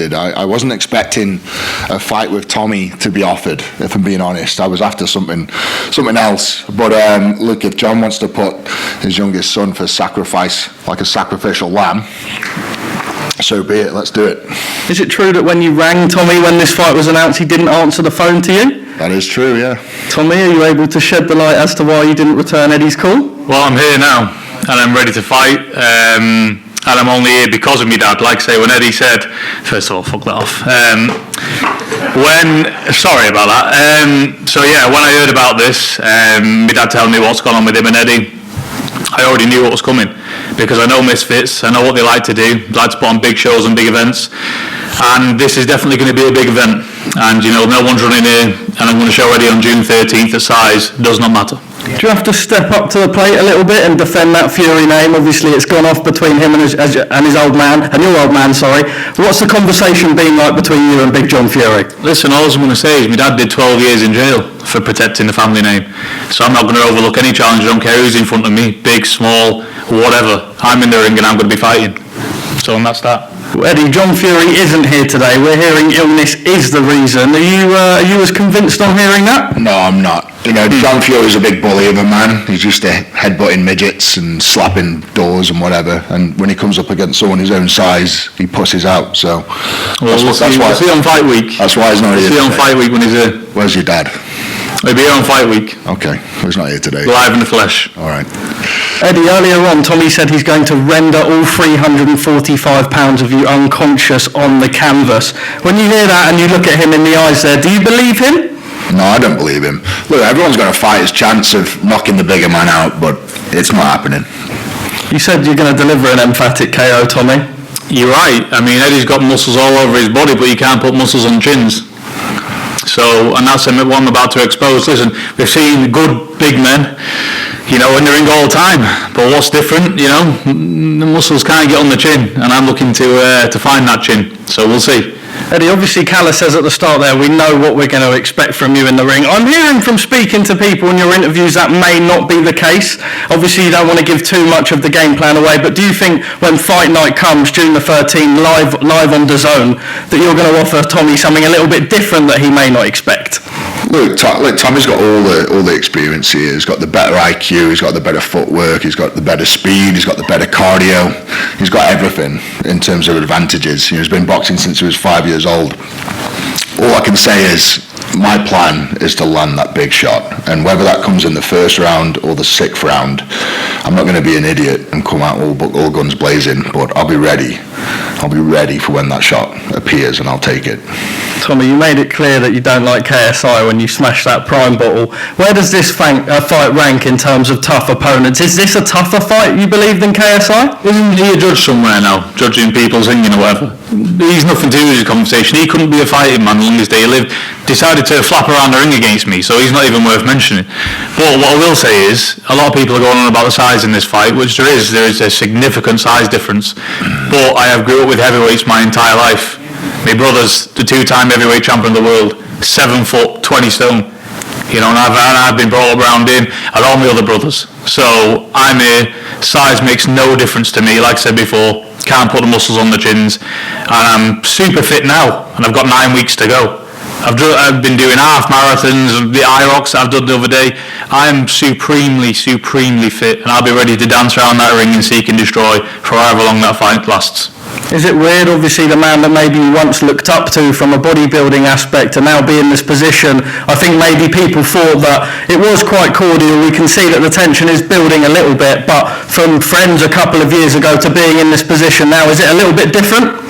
I wasn't expecting a fight with Tommy to be offered, if I'm being honest. I was after something else. But look, if John wants to put his youngest son for sacrifice, like a sacrificial lamb, so be it, let's do it. Is it true that when you rang Tommy when this fight was announced, he didn't answer the phone to you? That is true, yeah. Tommy, are you able to shed the light as to why you didn't return Eddie's call? Well, I'm here now, and I'm ready to fight. And I'm only here because of me dad. Like I say, when Eddie said, first of all, fuck that off. Sorry about that. So yeah, when I heard about this, my dad telling me what's gone on with him and Eddie, I already knew what was coming because I know Misfits. I know what they like to do. They like to put on big shows and big events. And this is definitely going to be a big event. And you know, no one's running here. And I'm going to show Eddie on June 13th at size. Does not matter. Do you have to step up to the plate a little bit and defend that Fury name? Obviously, it's gone off between him and his old man, and your old man, sorry. What's the conversation been like between you and Big John Fury? Listen, all I'm going to say is my dad did 12 years in jail for protecting the family name. So I'm not going to overlook any challenge. I don't care who's in front of me, big, small, whatever. I'm in the ring and I'm going to be fighting. So that's that. Eddie, John Fury isn't here today. We're hearing illness is the reason. Are you as convinced on hearing that? No, I'm not. You know, John Fury's a big bully of a man. He's used to headbutting midgets and slapping doors and whatever. And when he comes up against someone his own size, he pusses out. So we'll see on fight week. That's why he's not here. We'll see on fight week when he's here. Where's your dad? He'll be here on fight week. Okay, he's not here today. Live in the flesh. All right. Eddie, earlier on, Tommy said he's going to render all 345 pounds of you unconscious on the canvas. When you hear that and you look at him in the eyes there, do you believe him? No, I don't believe him. Look, everyone's going to fight his chance of knocking the bigger man out, but it's not happening. You said you're going to deliver an emphatic KO, Tommy. You're right. I mean, Eddie's got muscles all over his body, but you can't put muscles on chins. So, and that's what I'm about to expose. Listen, we've seen good big men, you know, in the ring all the time. But what's different, you know, the muscles can't get on the chin, and I'm looking to find that chin. So we'll see. Eddie, obviously Calla says at the start there, we know what we're going to expect from you in the ring. I'm hearing from speaking to people in your interviews that may not be the case. Obviously you don't want to give too much of the game plan away, but do you think when fight night comes, June the 13th, live on DAZN, that you're going to offer Tommy something a little bit different that he may not expect? Look, Tommy's got all the experience here. He's got the better IQ, he's got the better footwork, he's got the better speed, he's got the better cardio. He's got everything in terms of advantages. You know, he's been boxing since he was 5 years old. All I can say is my plan is to land that big shot, and whether that comes in the first round or the 6th round, I'm not going to be an idiot and come out all guns blazing, but I'll be ready. I'll be ready for when that shot appears, and I'll take it. Tommy, you made it clear that you don't like KSI when you smashed that prime bottle. Where does this fight rank in terms of tough opponents? Is this a tougher fight, you believe, than KSI? Isn't he a judge somewhere now, judging people's singing or whatever? He's nothing to do with his conversation. He couldn't be a fighting man the longest day he lived. Decided to flap around the ring against me, so he's not even worth mentioning. But what I will say is, a lot of people are going on about the size in this fight, which there is a significant size difference. But I have grew up with heavyweights my entire life. My brother's the 2-time heavyweight champion of the world, 7 foot, 20 stone. You know, and I've been brought up around him and all my other brothers. So I'm here, size makes no difference to me, like I said before, can't put the muscles on the chins. And I'm super fit now, and I've got 9 weeks to go. I've been doing half marathons, the IROCs I've done the other day. I'm supremely fit, and I'll be ready to dance around that ring and seek and destroy for however long that fight lasts. Is it weird, obviously, the man that maybe you once looked up to from a bodybuilding aspect to now be in this position? I think maybe people thought that it was quite cordial. We can see that the tension is building a little bit, but from friends a couple of years ago to being in this position now, is it a little bit different?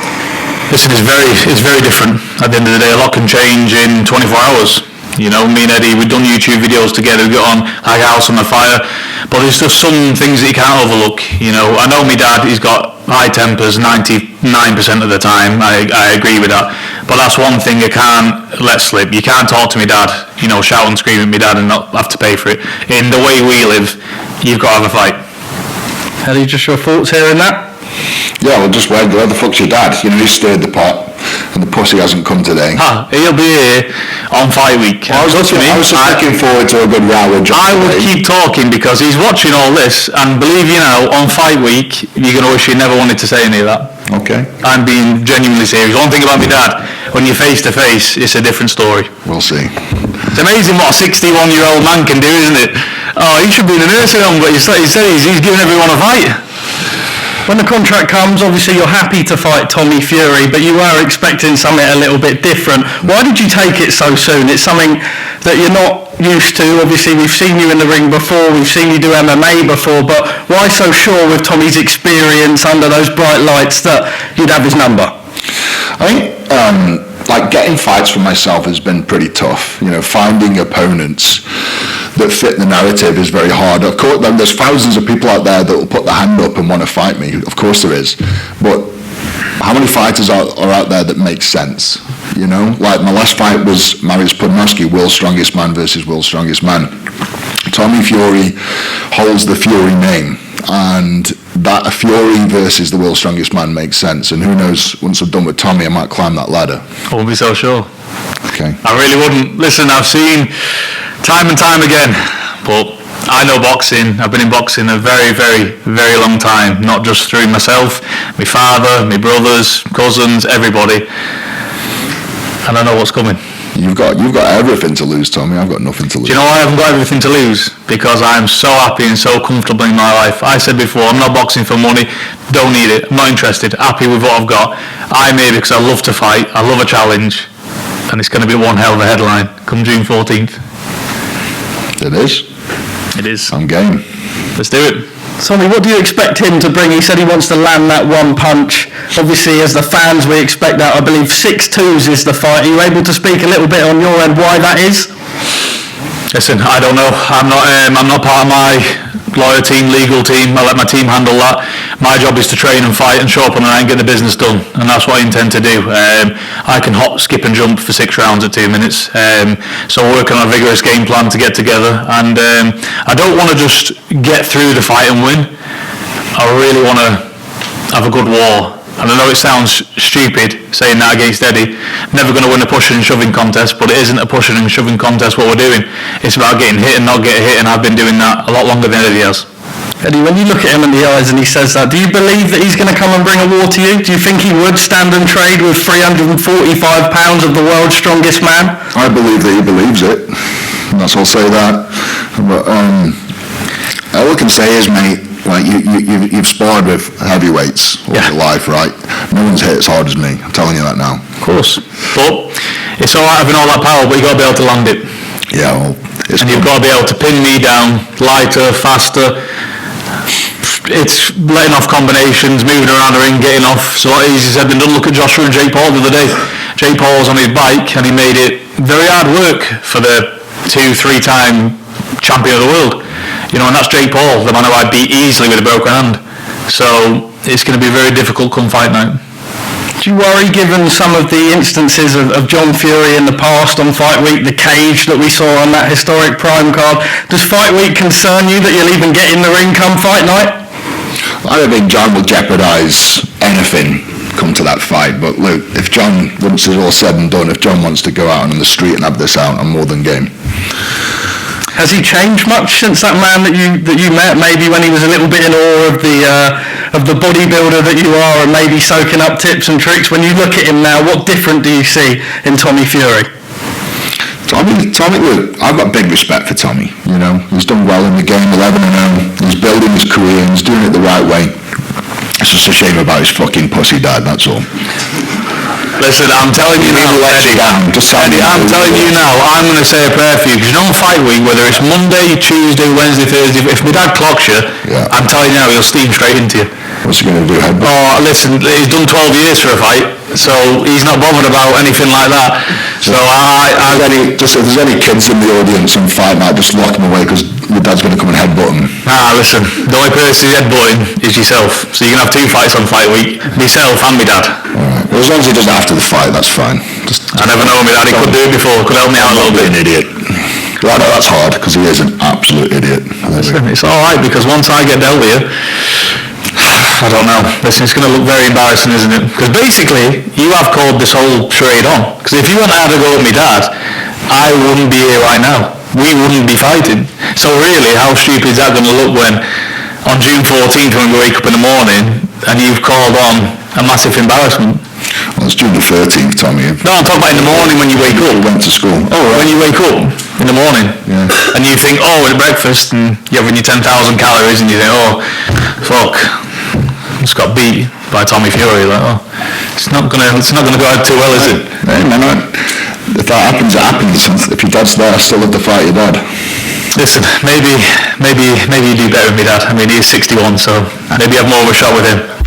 Listen, it's very different. At the end of the day, a lot can change in 24 hours. You know, me and Eddie, we've done YouTube videos together, we got on like House on the Fire, but there's just some things that you can't overlook. You know, I know my dad, he's got high tempers 99% of the time, I agree with that, but that's one thing you can't let slip. You can't talk to my dad, you know, shout and scream at my dad and not have to pay for it. In the way we live, you've got to have a fight. Eddie, just your thoughts here on that? Yeah, well, just where the fuck's your dad? You know, he stirred the pot, and the pussy hasn't come today. He'll be here on fight week. I was just looking forward to a good row with John. I would keep talking because he's watching all this, and believe you now, on fight week, you're going to wish you never wanted to say any of that. Okay. I'm being genuinely serious. One thing about my dad, when you're face to face, it's a different story. We'll see. It's amazing what a 61-year-old man can do, isn't it? Oh, he should be in a nursing home, but he said he's giving everyone a fight. When the contract comes, obviously you're happy to fight Tommy Fury, but you were expecting something a little bit different. Why did you take it so soon? It's something that you're not used to. Obviously, we've seen you in the ring before, we've seen you do MMA before, but why so sure with Tommy's experience under those bright lights that you'd have his number? I think, like, getting fights for myself has been pretty tough. You know, finding opponents that fit the narrative is very hard. Of course, there's thousands of people out there that will put their hand up and want to fight me. Of course there is. But how many fighters are out there that make sense? You know, like my last fight was Mariusz Podmorski, World's Strongest Man versus World's Strongest Man. Tommy Fury holds the Fury name, and that a Fury versus the World's Strongest Man makes sense. And who knows, once I'm done with Tommy, I might climb that ladder. I wouldn't be so sure. Okay. I really wouldn't. Listen, I've seen time and time again, but I know boxing. I've been in boxing a very, very, very long time, not just through myself, my father, my brothers, cousins, everybody. And I know what's coming. You've got everything to lose, Tommy. I've got nothing to lose. Do you know why I haven't got everything to lose? Because I'm so happy and so comfortable in my life. I said before, I'm not boxing for money, don't need it, I'm not interested, happy with what I've got. I'm here because I love to fight, I love a challenge, and it's going to be one hell of a headline come June 14th. It is. It is. I'm game. Let's do it. Tommy, what do you expect him to bring? He said he wants to land that one punch. Obviously, as the fans, we expect that. I believe 6-2 is the fight. Are you able to speak a little bit on your end why that is? Listen, I don't know. I'm not part of my lawyer team, legal team. I let my team handle that. My job is to train and fight and show up on the night and get the business done, and that's what I intend to do. I can hop, skip and jump for 6 rounds at 2 minutes. So we're working on a vigorous game plan to get together, and I don't want to just get through the fight and win. I really want to have a good war. And I know it sounds stupid saying that against Eddie. Never going to win a pushing and shoving contest, but it isn't a pushing and shoving contest what we're doing. It's about getting hit and not getting hit, and I've been doing that a lot longer than Eddie has. Eddie, when you look at him in the eyes and he says that, do you believe that he's going to come and bring a war to you? Do you think he would stand and trade with 345 pounds of the world's strongest man? I believe that he believes it. And that's all I'll say that. But all I can say is, mate, like you've sparred with heavyweights all your life, right? No one's hit as hard as me. I'm telling you that now. Of course. But it's all right having all that power, but you've got to be able to land it. Yeah, well, and you've got to be able to pin me down lighter, faster. It's letting off combinations, moving around the ring, getting off. So a lot easier said than done. Look at Joshua and Jake Paul the other day. Jake Paul was on his bike and he made it very hard work for the 2-3-time champion of the world. You know, and that's Jake Paul, the man who I beat easily with a broken hand. So it's going to be very difficult come fight night. Do you worry, given some of the instances of John Fury in the past on Fight Week, the cage that we saw on that historic Prime card, does Fight Week concern you that you'll even get in the ring come fight night? I don't think John will jeopardise anything come to that fight, but look, if John, once it's all said and done, if John wants to go out on the street and have this out, I'm more than game. Has he changed much since that man that you met? Maybe when he was a little bit in awe of the bodybuilder that you are, and maybe soaking up tips and tricks. When you look at him now, what different do you see in Tommy Fury? Tommy, look, I've got big respect for Tommy. You know, he's done well in the game, 11-0. He's building his career and he's doing it the right way. It's just a shame about his fucking pussy dad. That's all. Listen, I'm telling you now, Eddie, I'm telling you now, I'm going to say a prayer for you, because you know on Fight Week, whether it's Monday, Tuesday, Wednesday, Thursday, if my dad clocks you, I'm telling you now, he'll steam straight into you. What's he going to do, Headbutts? Oh, listen, he's done 12 years for a fight, so he's not bothered about anything like that. So if there's any kids in the audience on Fight Night, just lock them away, because your dad's going to come and headbutt them. Listen, the only person who's headbutting is yourself, so you can have 2 fights on Fight Week, myself and my dad. Alright, well, as long as he does it after the fight, that's fine. I never know my dad, he could do it before, could help me out a little bit. An idiot. Well, I know that's hard, because he is an absolute idiot. Listen, it's alright, because once I get dealt with you, I don't know. Listen, it's going to look very embarrassing, isn't it? Because basically, you have called this whole charade on. Because if you hadn't had a go at me dad, I wouldn't be here right now. We wouldn't be fighting. So really, how stupid is that going to look when, on June 14th, when we wake up in the morning, and you've called on a massive embarrassment. Well, it's June the 13th, Tommy. No, I'm talking about in the morning when you wake up. Went to school. Oh, when you wake up in the morning, Yeah. and you think, oh, at breakfast, and you're having your 10,000 calories, and you think, oh, fuck, I just got beat by Tommy Fury. Like, oh, it's not gonna go out too well, is it? Hey, man, if that happens, it happens. If your dad's there, I still love to fight your dad. Listen, maybe you do better with me, Dad. I mean, he's 61, so maybe you have more of a shot with him.